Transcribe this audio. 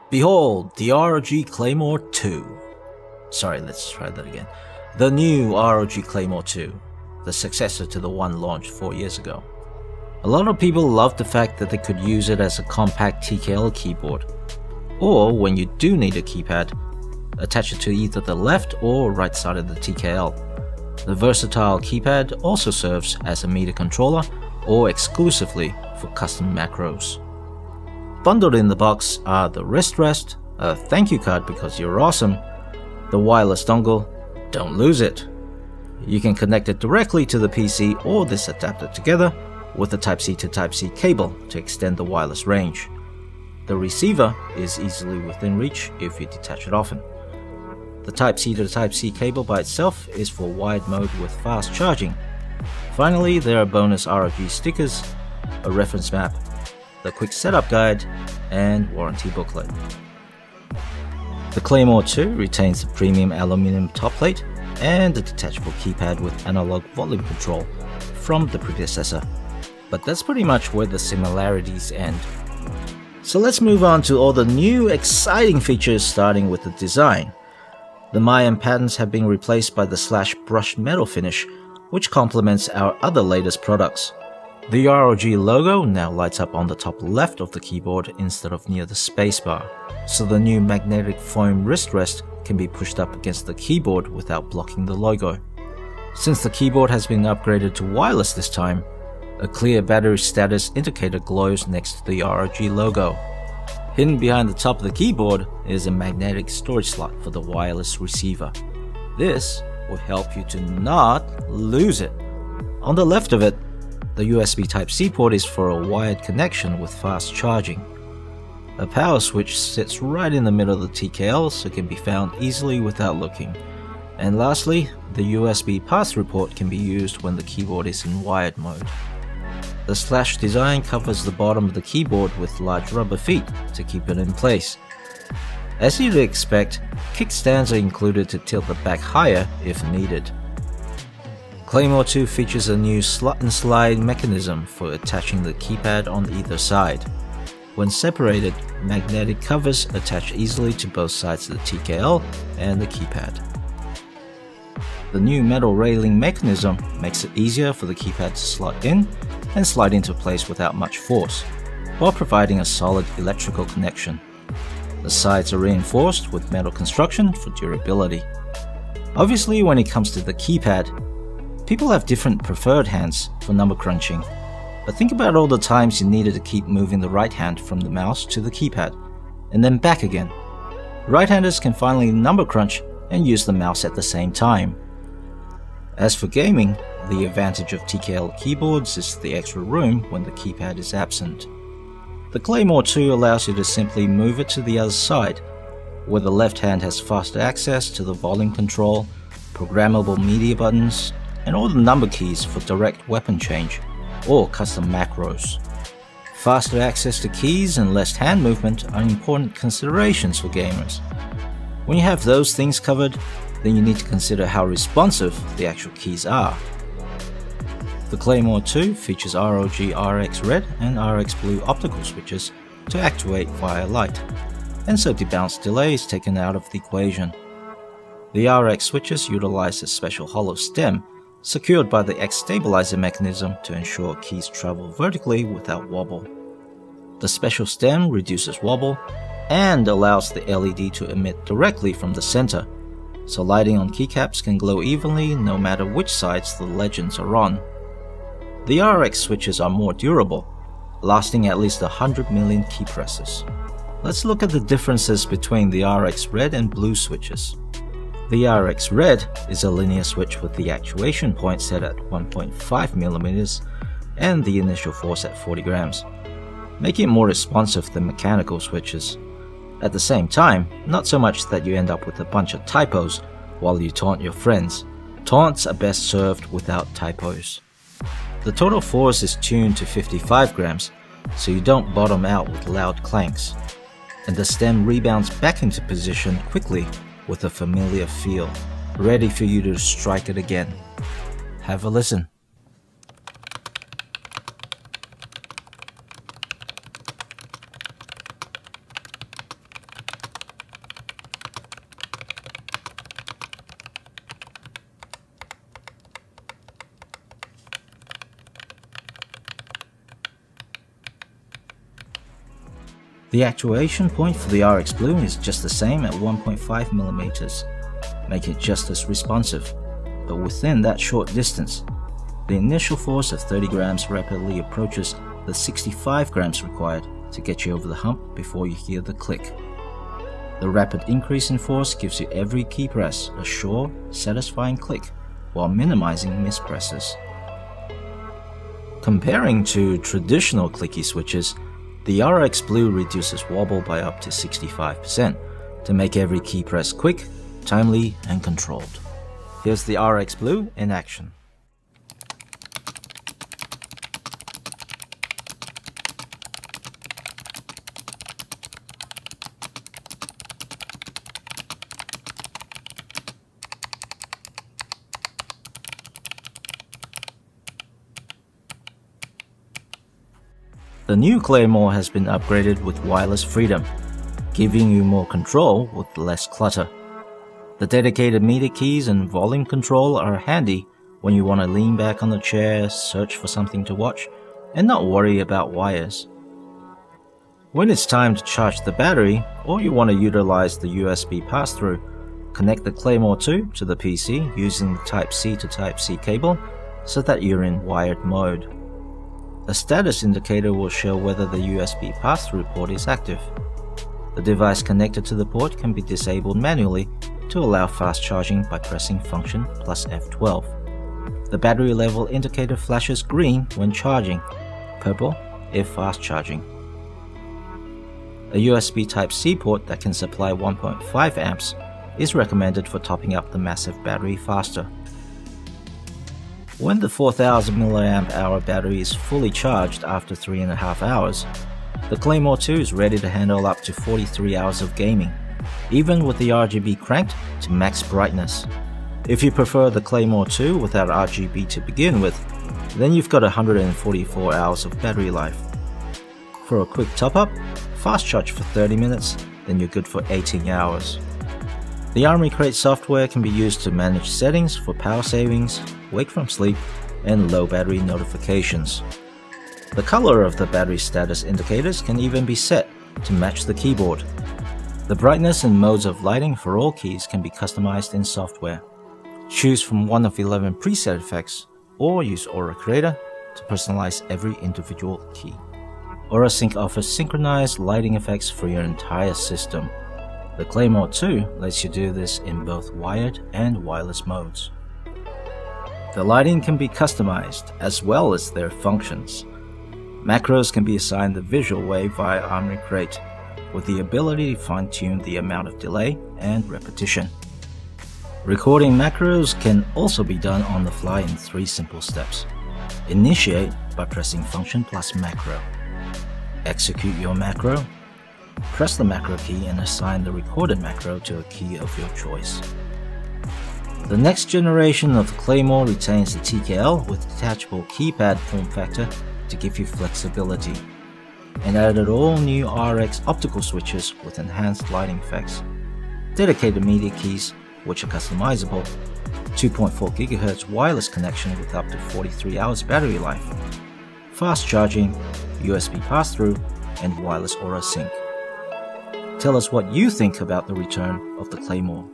Behold, the ROG Claymore II. Sorry, let's try that again. The new ROG Claymore II, the successor to the one launched 4 years ago. A lot of people love the fact that they could use it as a compact TKL keyboard, or when you do need a keypad, attach it to either the left or right side of the TKL. The versatile keypad also serves as a media controller or exclusively for custom macros. Bundled in the box are the wrist rest, a thank you card because you're awesome, the wireless dongle, don't lose it. You can connect it directly to the PC or this adapter together with a Type-C to Type-C cable to extend the wireless range. The receiver is easily within reach if you detach it often. The Type-C to Type-C cable by itself is for wired mode with fast charging. Finally, there are bonus ROG stickers, a reference map, the quick setup guide, and warranty booklet. The Claymore II retains the premium aluminum top plate and a detachable keypad with analog volume control from the predecessor, but that's pretty much where the similarities end. So let's move on to all the new exciting features, starting with the design. The Mayan patterns have been replaced by the slash brushed metal finish, which complements our other latest products. The ROG logo now lights up on the top left of the keyboard instead of near the spacebar, so the new magnetic foam wrist rest can be pushed up against the keyboard without blocking the logo. Since the keyboard has been upgraded to wireless this time, a clear battery status indicator glows next to the ROG logo. Hidden behind the top of the keyboard is a magnetic storage slot for the wireless receiver. This will help you to not lose it. On the left of it, the USB Type-C port is for a wired connection with fast charging. A power switch sits right in the middle of the TKL so it can be found easily without looking. And lastly, the USB pass-through port can be used when the keyboard is in wired mode. The slash design covers the bottom of the keyboard with large rubber feet to keep it in place. As you'd expect, kickstands are included to tilt the back higher if needed. Claymore II features a new slot and slide mechanism for attaching the keypad on either side. When separated, magnetic covers attach easily to both sides of the TKL and the keypad. The new metal railing mechanism makes it easier for the keypad to slot in and slide into place without much force, while providing a solid electrical connection. The sides are reinforced with metal construction for durability. Obviously, when it comes to the keypad, people have different preferred hands for number crunching, but think about all the times you needed to keep moving the right hand from the mouse to the keypad, and then back again. Right-handers can finally number crunch and use the mouse at the same time. As for gaming, the advantage of TKL keyboards is the extra room when the keypad is absent. The Claymore II allows you to simply move it to the other side, where the left hand has faster access to the volume control, programmable media buttons, and all the number keys for direct weapon change or custom macros. Faster access to keys and less hand movement are important considerations for gamers. When you have those things covered, then you need to consider how responsive the actual keys are. The Claymore II features ROG RX Red and RX Blue optical switches to actuate via light, and so debounce delay is taken out of the equation. The RX switches utilize a special hollow stem secured by the X stabilizer mechanism to ensure keys travel vertically without wobble. The special stem reduces wobble and allows the LED to emit directly from the center, so lighting on keycaps can glow evenly no matter which sides the legends are on. The RX switches are more durable, lasting at least 100 million key presses. Let's look at the differences between the RX Red and Blue switches. The RX Red is a linear switch with the actuation point set at 1.5mm and the initial force at 40 grams, making it more responsive than mechanical switches. At the same time, not so much that you end up with a bunch of typos while you taunt your friends. Taunts are best served without typos. The total force is tuned to 55 grams, so you don't bottom out with loud clanks, and the stem rebounds back into position quickly with a familiar feel, ready for you to strike it again. Have a listen. The actuation point for the RX Blue is just the same at 1.5mm, making it just as responsive, but within that short distance, the initial force of 30 grams rapidly approaches the 65 grams required to get you over the hump before you hear the click. The rapid increase in force gives you every key press a sure, satisfying click, while minimizing mispresses. Comparing to traditional clicky switches, the RX Blue reduces wobble by up to 65% to make every key press quick, timely, and controlled. Here's the RX Blue in action. The new Claymore has been upgraded with wireless freedom, giving you more control with less clutter. The dedicated media keys and volume control are handy when you want to lean back on the chair, search for something to watch, and not worry about wires. When it's time to charge the battery, or you want to utilize the USB pass-through, connect the Claymore II to the PC using the Type-C to Type-C cable so that you're in wired mode. A status indicator will show whether the USB pass-through port is active. The device connected to the port can be disabled manually to allow fast charging by pressing function plus F12. The battery level indicator flashes green when charging, purple if fast charging. A USB Type-C port that can supply 1.5 amps is recommended for topping up the massive battery faster. When the 4000 mAh battery is fully charged after 3.5 hours, the Claymore II is ready to handle up to 43 hours of gaming, even with the RGB cranked to max brightness. If you prefer the Claymore II without RGB to begin with, then you've got 144 hours of battery life. For a quick top-up, fast charge for 30 minutes, then you're good for 18 hours. The Armoury Crate software can be used to manage settings for power savings, wake from sleep, and low battery notifications. The color of the battery status indicators can even be set to match the keyboard. The brightness and modes of lighting for all keys can be customized in software. Choose from one of 11 preset effects, or use Aura Creator to personalize every individual key. Aura Sync offers synchronized lighting effects for your entire system. The Claymore II lets you do this in both wired and wireless modes. The lighting can be customized as well as their functions. Macros can be assigned the visual way via Armoury Crate, with the ability to fine-tune the amount of delay and repetition. Recording macros can also be done on the fly in 3 simple steps. Initiate by pressing function plus macro. Execute your macro. Press the macro key and assign the recorded macro to a key of your choice. The next generation of the Claymore retains the TKL with detachable keypad form factor to give you flexibility, and added all new RX Optical switches with enhanced lighting effects, dedicated media keys which are customizable, 2.4 GHz wireless connection with up to 43 hours battery life, fast charging, USB pass-through, and wireless Aura Sync. Tell us what you think about the return of the Claymore.